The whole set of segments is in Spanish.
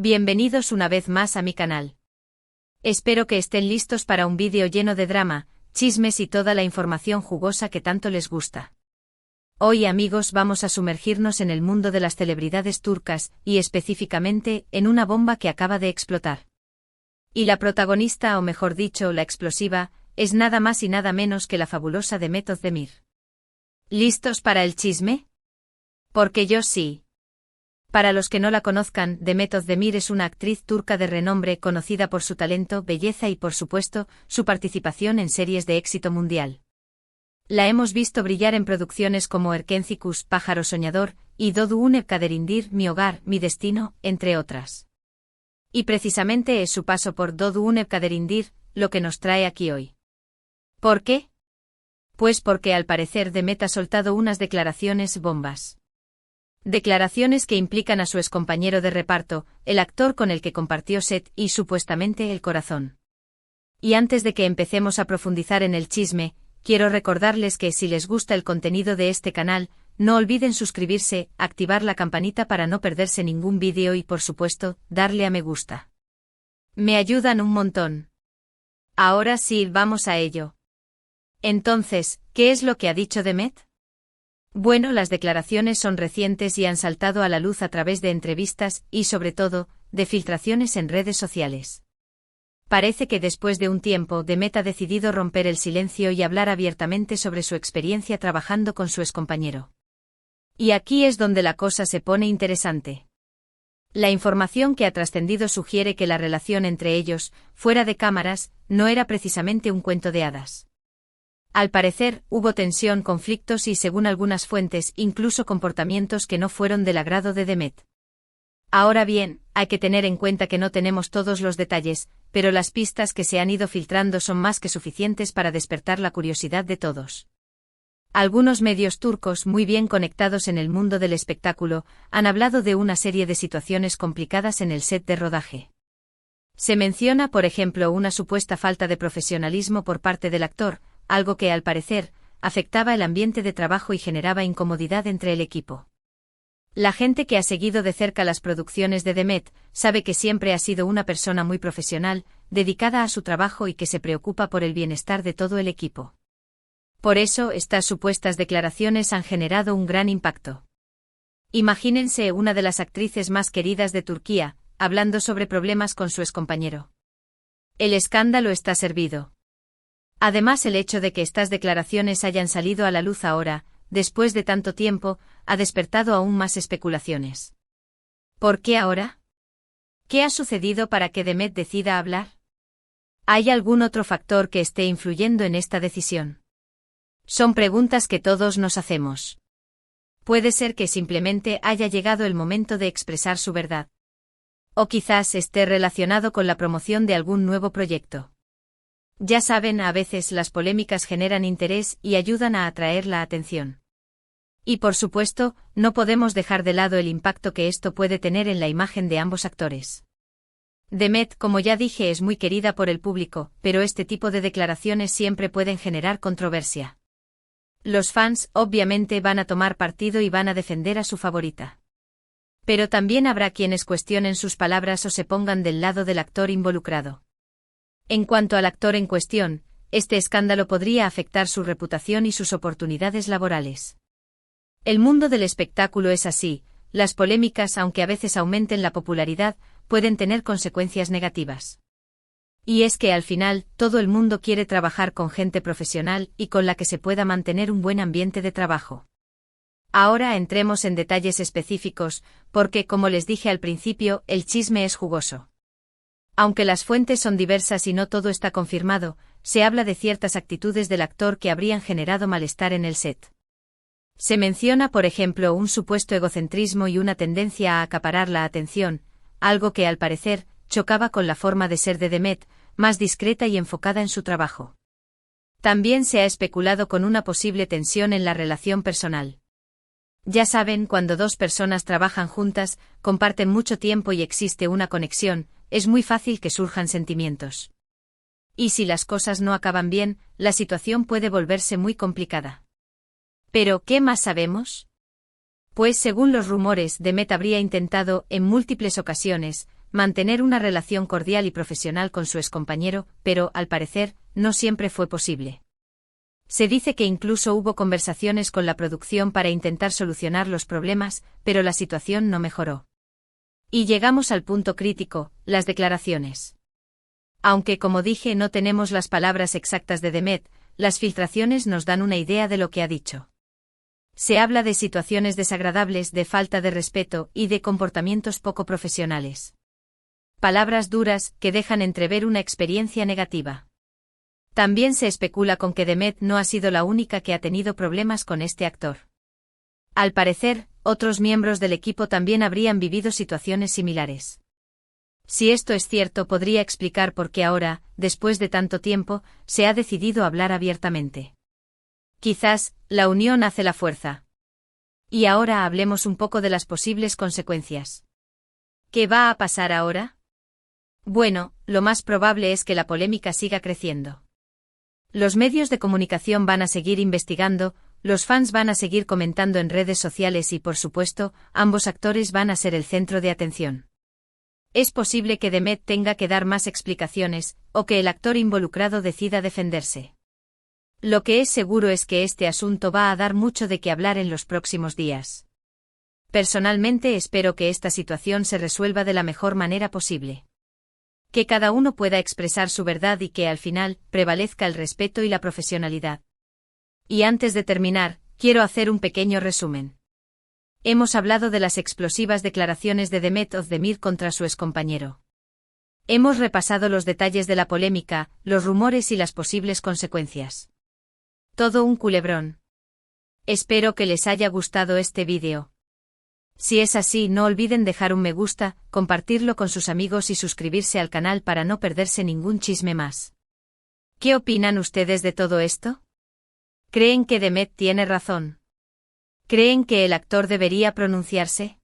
Bienvenidos una vez más a mi canal. Espero que estén listos para un vídeo lleno de drama, chismes y toda la información jugosa que tanto les gusta. Hoy, amigos, vamos a sumergirnos en el mundo de las celebridades turcas, y específicamente, en una bomba que acaba de explotar. Y la protagonista, o mejor dicho, la explosiva, es nada más y nada menos que la fabulosa Demet Özdemir. ¿Listos para el chisme? Porque yo sí. Para los que no la conozcan, Demet Özdemir es una actriz turca de renombre conocida por su talento, belleza y, por supuesto, su participación en series de éxito mundial. La hemos visto brillar en producciones como Erkencikus, Pájaro Soñador, y Doğduğun Kaderindir, Mi Hogar, Mi Destino, entre otras. Y precisamente es su paso por Doğduğun Kaderindir lo que nos trae aquí hoy. ¿Por qué? Pues porque al parecer Demet ha soltado unas declaraciones bombas. Declaraciones que implican a su excompañero de reparto, el actor con el que compartió set y supuestamente el corazón. Y antes de que empecemos a profundizar en el chisme, quiero recordarles que si les gusta el contenido de este canal, no olviden suscribirse, activar la campanita para no perderse ningún vídeo y, por supuesto, darle a me gusta. Me ayudan un montón. Ahora sí, vamos a ello. Entonces, ¿qué es lo que ha dicho Demet? Bueno, las declaraciones son recientes y han saltado a la luz a través de entrevistas y, sobre todo, de filtraciones en redes sociales. Parece que después de un tiempo, Demet ha decidido romper el silencio y hablar abiertamente sobre su experiencia trabajando con su excompañero. Y aquí es donde la cosa se pone interesante. La información que ha trascendido sugiere que la relación entre ellos, fuera de cámaras, no era precisamente un cuento de hadas. Al parecer, hubo tensión, conflictos y, según algunas fuentes, incluso comportamientos que no fueron del agrado de Demet. Ahora bien, hay que tener en cuenta que no tenemos todos los detalles, pero las pistas que se han ido filtrando son más que suficientes para despertar la curiosidad de todos. Algunos medios turcos muy bien conectados en el mundo del espectáculo han hablado de una serie de situaciones complicadas en el set de rodaje. Se menciona, por ejemplo, una supuesta falta de profesionalismo por parte del actor, algo que, al parecer, afectaba el ambiente de trabajo y generaba incomodidad entre el equipo. La gente que ha seguido de cerca las producciones de Demet sabe que siempre ha sido una persona muy profesional, dedicada a su trabajo y que se preocupa por el bienestar de todo el equipo. Por eso, estas supuestas declaraciones han generado un gran impacto. Imagínense una de las actrices más queridas de Turquía, hablando sobre problemas con su excompañero. El escándalo está servido. Además, el hecho de que estas declaraciones hayan salido a la luz ahora, después de tanto tiempo, ha despertado aún más especulaciones. ¿Por qué ahora? ¿Qué ha sucedido para que Demet decida hablar? ¿Hay algún otro factor que esté influyendo en esta decisión? Son preguntas que todos nos hacemos. Puede ser que simplemente haya llegado el momento de expresar su verdad. O quizás esté relacionado con la promoción de algún nuevo proyecto. Ya saben, a veces las polémicas generan interés y ayudan a atraer la atención. Y por supuesto, no podemos dejar de lado el impacto que esto puede tener en la imagen de ambos actores. Demet, como ya dije, es muy querida por el público, pero este tipo de declaraciones siempre pueden generar controversia. Los fans, obviamente, van a tomar partido y van a defender a su favorita. Pero también habrá quienes cuestionen sus palabras o se pongan del lado del actor involucrado. En cuanto al actor en cuestión, este escándalo podría afectar su reputación y sus oportunidades laborales. El mundo del espectáculo es así, las polémicas, aunque a veces aumenten la popularidad, pueden tener consecuencias negativas. Y es que al final, todo el mundo quiere trabajar con gente profesional y con la que se pueda mantener un buen ambiente de trabajo. Ahora entremos en detalles específicos, porque, como les dije al principio, el chisme es jugoso. Aunque las fuentes son diversas y no todo está confirmado, se habla de ciertas actitudes del actor que habrían generado malestar en el set. Se menciona, por ejemplo, un supuesto egocentrismo y una tendencia a acaparar la atención, algo que, al parecer, chocaba con la forma de ser de Demet, más discreta y enfocada en su trabajo. También se ha especulado con una posible tensión en la relación personal. Ya saben, cuando dos personas trabajan juntas, comparten mucho tiempo y existe una conexión, es muy fácil que surjan sentimientos. Y si las cosas no acaban bien, la situación puede volverse muy complicada. ¿Pero qué más sabemos? Pues según los rumores, Demet habría intentado, en múltiples ocasiones, mantener una relación cordial y profesional con su excompañero, pero, al parecer, no siempre fue posible. Se dice que incluso hubo conversaciones con la producción para intentar solucionar los problemas, pero la situación no mejoró. Y llegamos al punto crítico, las declaraciones. Aunque, como dije, no tenemos las palabras exactas de Demet, las filtraciones nos dan una idea de lo que ha dicho. Se habla de situaciones desagradables, de falta de respeto y de comportamientos poco profesionales. Palabras duras que dejan entrever una experiencia negativa. También se especula con que Demet no ha sido la única que ha tenido problemas con este actor. Al parecer, otros miembros del equipo también habrían vivido situaciones similares. Si esto es cierto, podría explicar por qué ahora, después de tanto tiempo, se ha decidido hablar abiertamente. Quizás, la unión hace la fuerza. Y ahora hablemos un poco de las posibles consecuencias. ¿Qué va a pasar ahora? Bueno, lo más probable es que la polémica siga creciendo. Los medios de comunicación van a seguir investigando, los fans van a seguir comentando en redes sociales y, por supuesto, ambos actores van a ser el centro de atención. Es posible que Demet tenga que dar más explicaciones, o que el actor involucrado decida defenderse. Lo que es seguro es que este asunto va a dar mucho de qué hablar en los próximos días. Personalmente espero que esta situación se resuelva de la mejor manera posible. Que cada uno pueda expresar su verdad y que al final prevalezca el respeto y la profesionalidad. Y antes de terminar, quiero hacer un pequeño resumen. Hemos hablado de las explosivas declaraciones de Demet Özdemir contra su excompañero. Hemos repasado los detalles de la polémica, los rumores y las posibles consecuencias. Todo un culebrón. Espero que les haya gustado este vídeo. Si es así, no olviden dejar un me gusta, compartirlo con sus amigos y suscribirse al canal para no perderse ningún chisme más. ¿Qué opinan ustedes de todo esto? ¿Creen que Demet tiene razón? ¿Creen que el actor debería pronunciarse?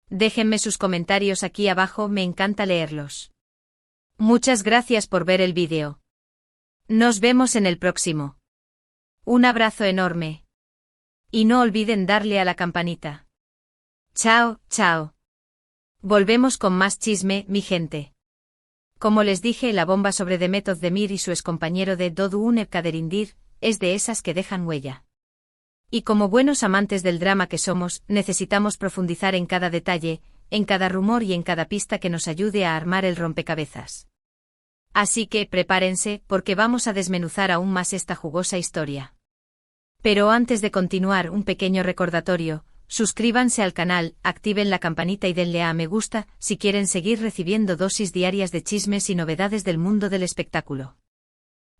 Déjenme sus comentarios aquí abajo, me encanta leerlos. Muchas gracias por ver el vídeo. Nos vemos en el próximo. Un abrazo enorme. Y no olviden darle a la campanita. Chao, chao. Volvemos con más chisme, mi gente. Como les dije, la bomba sobre Demet Özdemir y su excompañero de Doğu Kaderindir es de esas que dejan huella. Y como buenos amantes del drama que somos, necesitamos profundizar en cada detalle, en cada rumor y en cada pista que nos ayude a armar el rompecabezas. Así que prepárense, porque vamos a desmenuzar aún más esta jugosa historia. Pero antes de continuar, un pequeño recordatorio. Suscríbanse al canal, activen la campanita y denle a me gusta si quieren seguir recibiendo dosis diarias de chismes y novedades del mundo del espectáculo.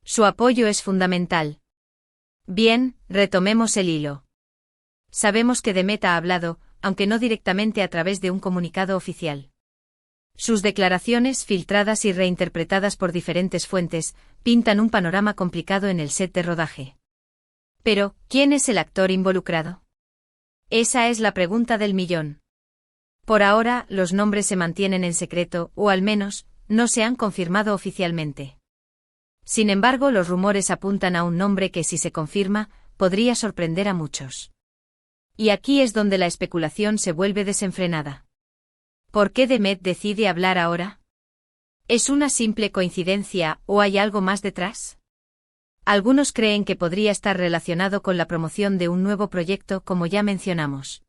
Su apoyo es fundamental. Bien, retomemos el hilo. Sabemos que Demet ha hablado, aunque no directamente a través de un comunicado oficial. Sus declaraciones, filtradas y reinterpretadas por diferentes fuentes, pintan un panorama complicado en el set de rodaje. Pero, ¿quién es el actor involucrado? Esa es la pregunta del millón. Por ahora, los nombres se mantienen en secreto, o al menos, no se han confirmado oficialmente. Sin embargo, los rumores apuntan a un nombre que, si se confirma, podría sorprender a muchos. Y aquí es donde la especulación se vuelve desenfrenada. ¿Por qué Demet decide hablar ahora? ¿Es una simple coincidencia, o hay algo más detrás? Algunos creen que podría estar relacionado con la promoción de un nuevo proyecto, como ya mencionamos.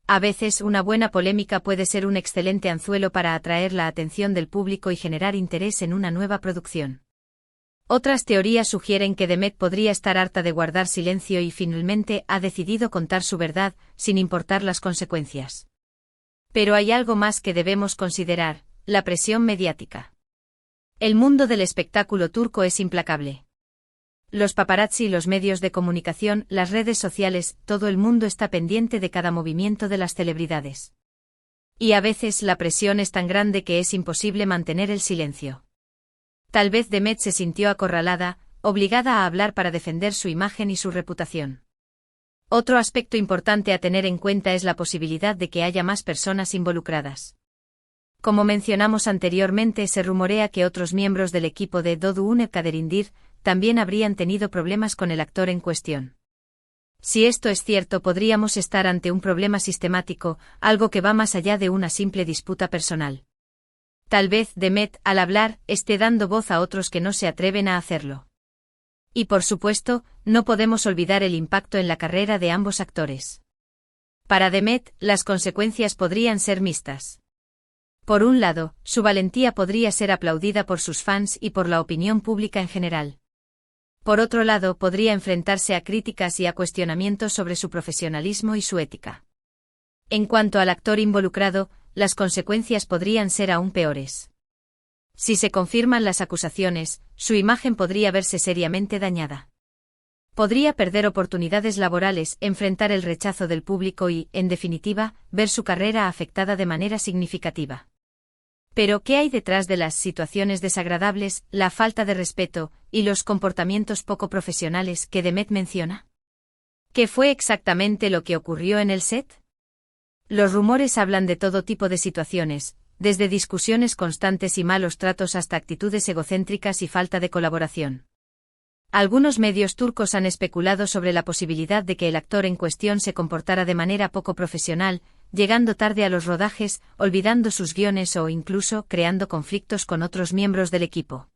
A veces una buena polémica puede ser un excelente anzuelo para atraer la atención del público y generar interés en una nueva producción. Otras teorías sugieren que Demet podría estar harta de guardar silencio y finalmente ha decidido contar su verdad, sin importar las consecuencias. Pero hay algo más que debemos considerar: la presión mediática. El mundo del espectáculo turco es implacable. Los paparazzi, los medios de comunicación, las redes sociales, todo el mundo está pendiente de cada movimiento de las celebridades. Y a veces la presión es tan grande que es imposible mantener el silencio. Tal vez Demet se sintió acorralada, obligada a hablar para defender su imagen y su reputación. Otro aspecto importante a tener en cuenta es la posibilidad de que haya más personas involucradas. Como mencionamos anteriormente, se rumorea que otros miembros del equipo de Doğu Kaderindir también habrían tenido problemas con el actor en cuestión. Si esto es cierto, podríamos estar ante un problema sistemático, algo que va más allá de una simple disputa personal. Tal vez Demet, al hablar, esté dando voz a otros que no se atreven a hacerlo. Y por supuesto, no podemos olvidar el impacto en la carrera de ambos actores. Para Demet, las consecuencias podrían ser mixtas. Por un lado, su valentía podría ser aplaudida por sus fans y por la opinión pública en general. Por otro lado, podría enfrentarse a críticas y a cuestionamientos sobre su profesionalismo y su ética. En cuanto al actor involucrado, las consecuencias podrían ser aún peores. Si se confirman las acusaciones, su imagen podría verse seriamente dañada. Podría perder oportunidades laborales, enfrentar el rechazo del público y, en definitiva, ver su carrera afectada de manera significativa. Pero, ¿qué hay detrás de las situaciones desagradables, la falta de respeto y los comportamientos poco profesionales que Demet menciona? ¿Qué fue exactamente lo que ocurrió en el set? Los rumores hablan de todo tipo de situaciones, desde discusiones constantes y malos tratos hasta actitudes egocéntricas y falta de colaboración. Algunos medios turcos han especulado sobre la posibilidad de que el actor en cuestión se comportara de manera poco profesional, llegando tarde a los rodajes, olvidando sus guiones o incluso creando conflictos con otros miembros del equipo.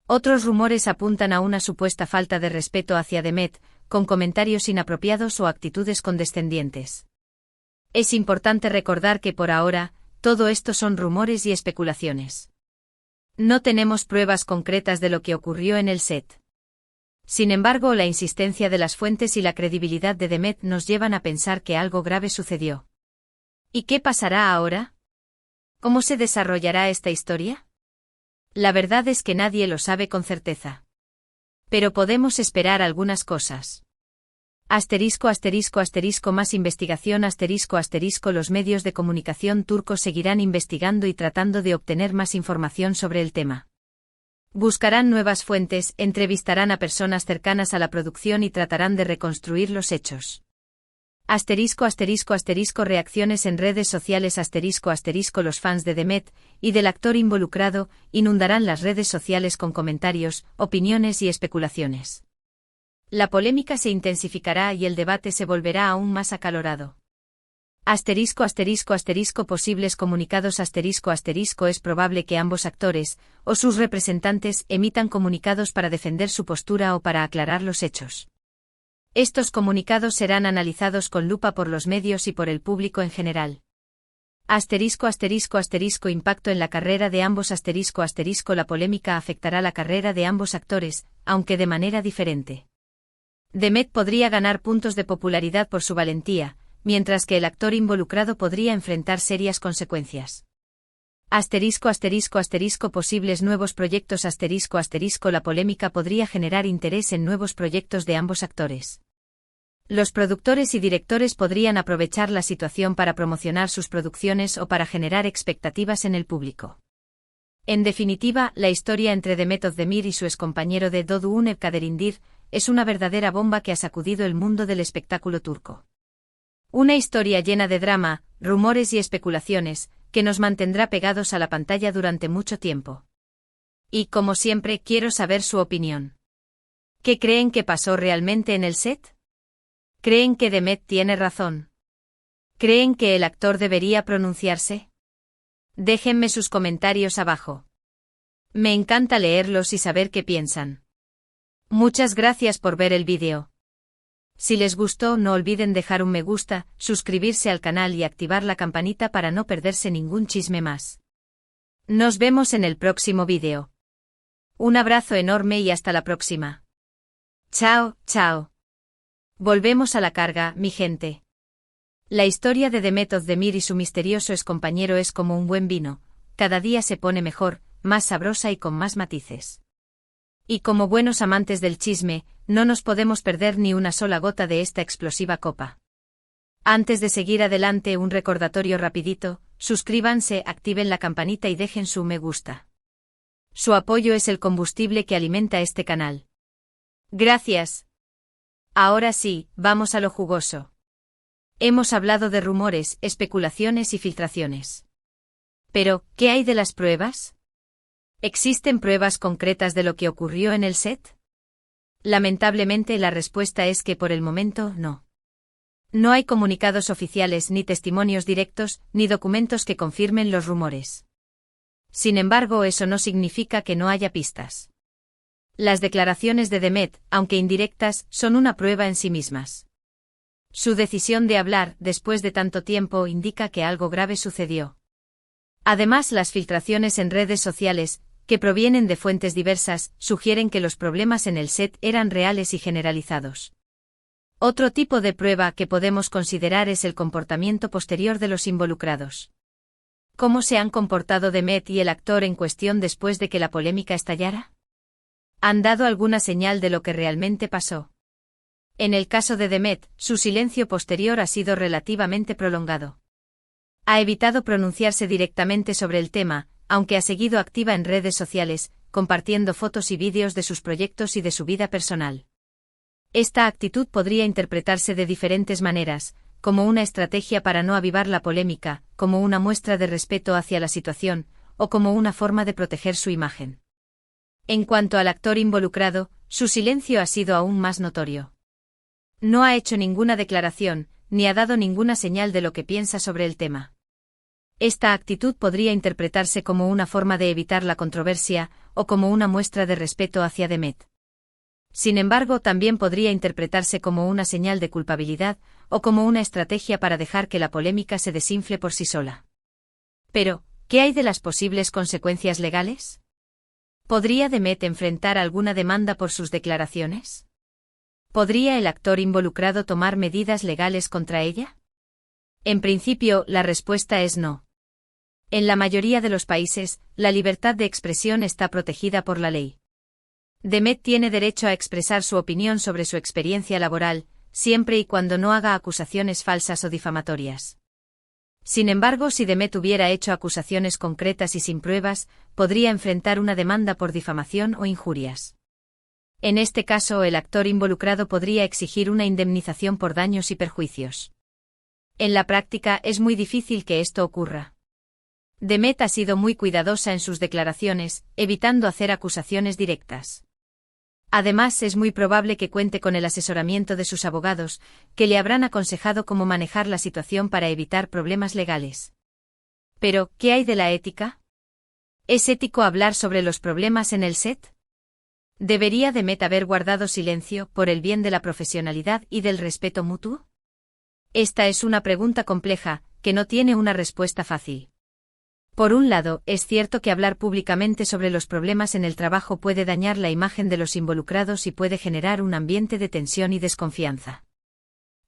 Otros rumores apuntan a una supuesta falta de respeto hacia Demet, con comentarios inapropiados o actitudes condescendientes. Es importante recordar que por ahora, todo esto son rumores y especulaciones. No tenemos pruebas concretas de lo que ocurrió en el set. Sin embargo, la insistencia de las fuentes y la credibilidad de Demet nos llevan a pensar que algo grave sucedió. ¿Y qué pasará ahora? ¿Cómo se desarrollará esta historia? La verdad es que nadie lo sabe con certeza. Pero podemos esperar algunas cosas. ***** Más investigación ****. Los medios de comunicación turcos seguirán investigando y tratando de obtener más información sobre el tema. Buscarán nuevas fuentes, entrevistarán a personas cercanas a la producción y tratarán de reconstruir los hechos. Reacciones en redes sociales Los fans de Demet y del actor involucrado inundarán las redes sociales con comentarios, opiniones y especulaciones. La polémica se intensificará y el debate se volverá aún más acalorado. Posibles comunicados Es probable que ambos actores, o sus representantes, emitan comunicados para defender su postura o para aclarar los hechos. Estos comunicados serán analizados con lupa por los medios y por el público en general. Impacto en la carrera de ambos La polémica afectará la carrera de ambos actores, aunque de manera diferente. Demet podría ganar puntos de popularidad por su valentía, mientras que el actor involucrado podría enfrentar serias consecuencias. Posibles nuevos proyectos La polémica podría generar interés en nuevos proyectos de ambos actores. Los productores y directores podrían aprovechar la situación para promocionar sus producciones o para generar expectativas en el público. En definitiva, la historia entre Demet Özdemir y su excompañero de Doğu Kaderindir es una verdadera bomba que ha sacudido el mundo del espectáculo turco. Una historia llena de drama, rumores y especulaciones, que nos mantendrá pegados a la pantalla durante mucho tiempo. Y, como siempre, quiero saber su opinión. ¿Qué creen que pasó realmente en el set? ¿Creen que Demet tiene razón? ¿Creen que el actor debería pronunciarse? Déjenme sus comentarios abajo. Me encanta leerlos y saber qué piensan. Muchas gracias por ver el vídeo. Si les gustó, no olviden dejar un me gusta, suscribirse al canal y activar la campanita para no perderse ningún chisme más. Nos vemos en el próximo vídeo. Un abrazo enorme y hasta la próxima. Chao, chao. Volvemos a la carga, mi gente. La historia de Demet Özdemir y su misterioso excompañero es como un buen vino, cada día se pone mejor, más sabrosa y con más matices. Y como buenos amantes del chisme, no nos podemos perder ni una sola gota de esta explosiva copa. Antes de seguir adelante, un recordatorio rapidito: suscríbanse, activen la campanita y dejen su me gusta. Su apoyo es el combustible que alimenta este canal. Gracias. Ahora sí, vamos a lo jugoso. Hemos hablado de rumores, especulaciones y filtraciones. Pero, ¿qué hay de las pruebas? ¿Existen pruebas concretas de lo que ocurrió en el set? Lamentablemente la respuesta es que por el momento no. No hay comunicados oficiales, ni testimonios directos, ni documentos que confirmen los rumores. Sin embargo, eso no significa que no haya pistas. Las declaraciones de Demet, aunque indirectas, son una prueba en sí mismas. Su decisión de hablar, después de tanto tiempo, indica que algo grave sucedió. Además, las filtraciones en redes sociales, que provienen de fuentes diversas, sugieren que los problemas en el set eran reales y generalizados. Otro tipo de prueba que podemos considerar es el comportamiento posterior de los involucrados. ¿Cómo se han comportado Demet y el actor en cuestión después de que la polémica estallara? ¿Han dado alguna señal de lo que realmente pasó? En el caso de Demet, su silencio posterior ha sido relativamente prolongado. Ha evitado pronunciarse directamente sobre el tema, aunque ha seguido activa en redes sociales, compartiendo fotos y vídeos de sus proyectos y de su vida personal. Esta actitud podría interpretarse de diferentes maneras, como una estrategia para no avivar la polémica, como una muestra de respeto hacia la situación, o como una forma de proteger su imagen. En cuanto al actor involucrado, su silencio ha sido aún más notorio. No ha hecho ninguna declaración, ni ha dado ninguna señal de lo que piensa sobre el tema. Esta actitud podría interpretarse como una forma de evitar la controversia, o como una muestra de respeto hacia Demet. Sin embargo, también podría interpretarse como una señal de culpabilidad, o como una estrategia para dejar que la polémica se desinfle por sí sola. Pero, ¿qué hay de las posibles consecuencias legales? ¿Podría Demet enfrentar alguna demanda por sus declaraciones? ¿Podría el actor involucrado tomar medidas legales contra ella? En principio, la respuesta es no. En la mayoría de los países, la libertad de expresión está protegida por la ley. Demet tiene derecho a expresar su opinión sobre su experiencia laboral, siempre y cuando no haga acusaciones falsas o difamatorias. Sin embargo, si Demet hubiera hecho acusaciones concretas y sin pruebas, podría enfrentar una demanda por difamación o injurias. En este caso, el actor involucrado podría exigir una indemnización por daños y perjuicios. En la práctica, es muy difícil que esto ocurra. Demet ha sido muy cuidadosa en sus declaraciones, evitando hacer acusaciones directas. Además, es muy probable que cuente con el asesoramiento de sus abogados, que le habrán aconsejado cómo manejar la situación para evitar problemas legales. Pero, ¿qué hay de la ética? ¿Es ético hablar sobre los problemas en el set? ¿Debería Demet haber guardado silencio por el bien de la profesionalidad y del respeto mutuo? Esta es una pregunta compleja, que no tiene una respuesta fácil. Por un lado, es cierto que hablar públicamente sobre los problemas en el trabajo puede dañar la imagen de los involucrados y puede generar un ambiente de tensión y desconfianza.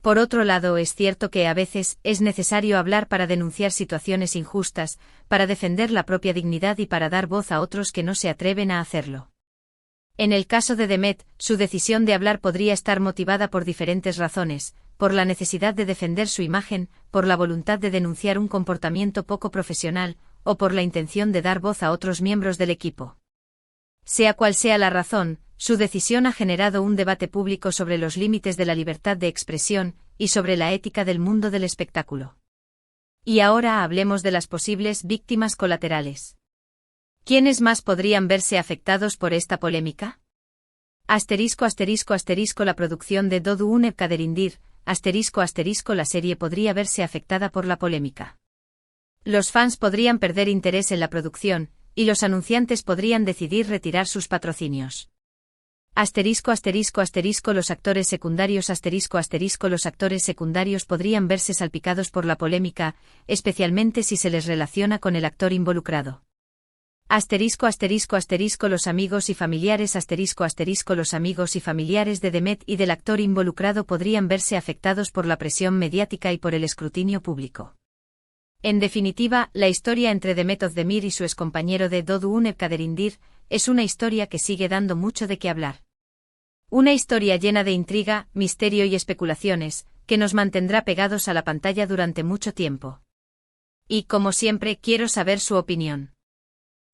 Por otro lado, es cierto que a veces es necesario hablar para denunciar situaciones injustas, para defender la propia dignidad y para dar voz a otros que no se atreven a hacerlo. En el caso de Demet, su decisión de hablar podría estar motivada por diferentes razones, por la necesidad de defender su imagen, por la voluntad de denunciar un comportamiento poco profesional, o por la intención de dar voz a otros miembros del equipo. Sea cual sea la razón, su decisión ha generado un debate público sobre los límites de la libertad de expresión, y sobre la ética del mundo del espectáculo. Y ahora hablemos de las posibles víctimas colaterales. ¿Quiénes más podrían verse afectados por esta polémica? ***** La producción de Dodu Kaderindir, ****, la serie podría verse afectada por la polémica. Los fans podrían perder interés en la producción, y los anunciantes podrían decidir retirar sus patrocinios. Los actores secundarios los actores secundarios podrían verse salpicados por la polémica, especialmente si se les relaciona con el actor involucrado. Los amigos y familiares los amigos y familiares de Demet y del actor involucrado podrían verse afectados por la presión mediática y por el escrutinio público. En definitiva, la historia entre Demet Özdemir y su excompañero de Dodu Kaderindir es una historia que sigue dando mucho de qué hablar. Una historia llena de intriga, misterio y especulaciones, que nos mantendrá pegados a la pantalla durante mucho tiempo. Y como siempre, quiero saber su opinión.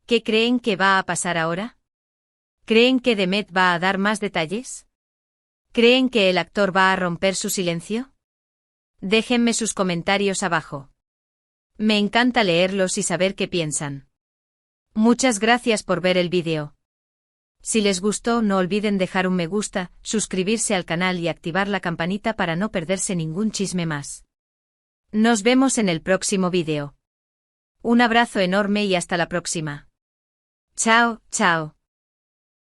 ¿Qué creen que va a pasar ahora? ¿Creen que Demet va a dar más detalles? ¿Creen que el actor va a romper su silencio? Déjenme sus comentarios abajo. Me encanta leerlos y saber qué piensan. Muchas gracias por ver el vídeo. Si les gustó, no olviden dejar un me gusta, suscribirse al canal y activar la campanita para no perderse ningún chisme más. Nos vemos en el próximo vídeo. Un abrazo enorme y hasta la próxima. Chao, chao.